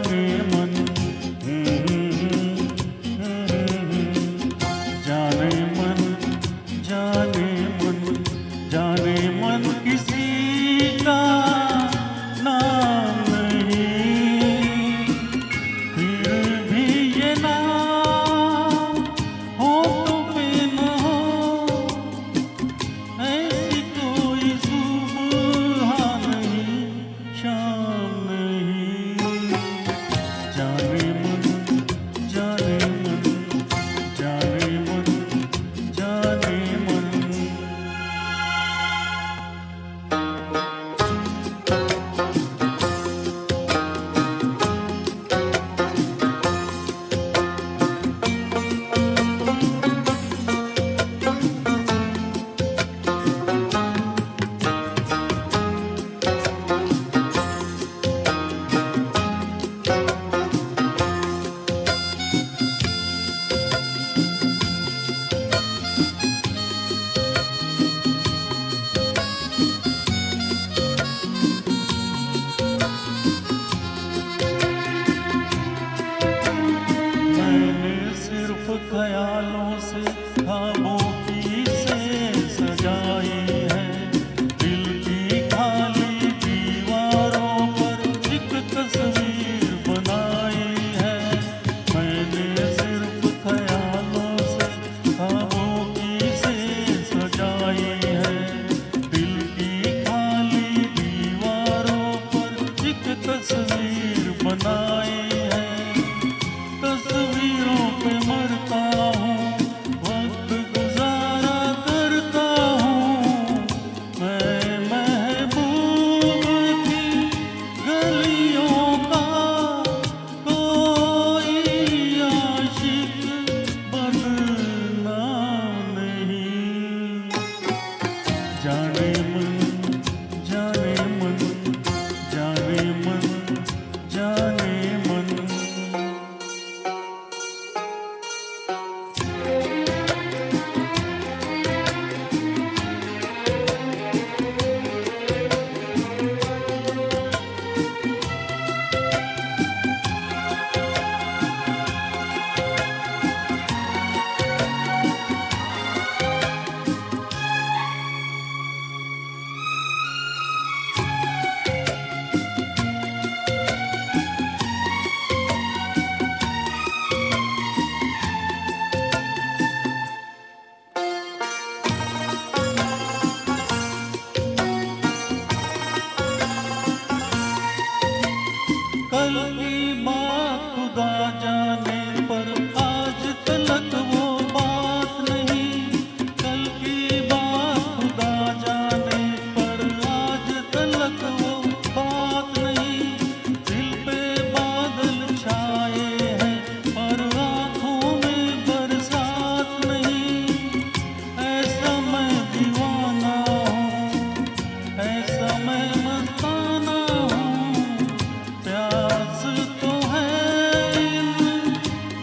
जाने मन, जाने मन, जाने मन, जाने मन किसी का नाम नहीं, फिर भी ये नाम होठों पे न हो, ऐसी कोई सुबह नहीं, शाम नहीं। जाने मन, जाने मन, जाने मन, जाने मन। मैंने सिर्फ ख्यालों से ख्वाबों की से सजाई है, दिल की खाली दीवारों पर एक तस्वीर बनाई है। मैंने सिर्फ ख्यालों से ख्वाबों की से सजाई है, दिल की खाली दीवारों पर एक तस्वीर बनाई है। तस्वीरों पे मरता हूँ, वक्त गुजारा करता हूँ, मैं महबूब की गलियों का कोई आशिक बदनाम नहीं। जाने मन, जाने मन, जाने मन, जाने मन। कल की बात खुदा जाने, पर आज तलक वो बात नहीं। कल की बात खुदा जाने, पर आज तलक वो बात नहीं। दिल पे बादल छाए हैं, पर आँखों में बरसात नहीं। ऐसा मैं दीवाना हूँ, ऐसा मैं मस्ताना हूँ, प्यास तो है इन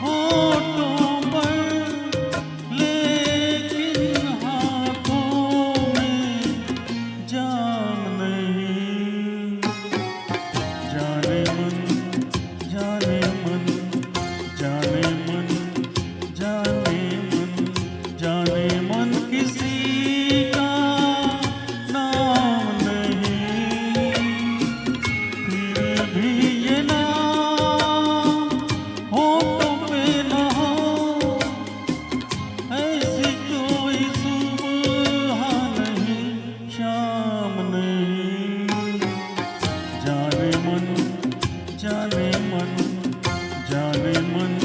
होठों पर, लेकिन हाथों में जाम नहीं। जाने मन, जाने मन, जाने मन, जाने मन, जाने मन किसी का नाम नहीं, फिर भी ये नाम होठों पे न हो, ऐसी कोई सुबह नहीं, शाम नहीं। जाने मन, जाने मन, जाने मन।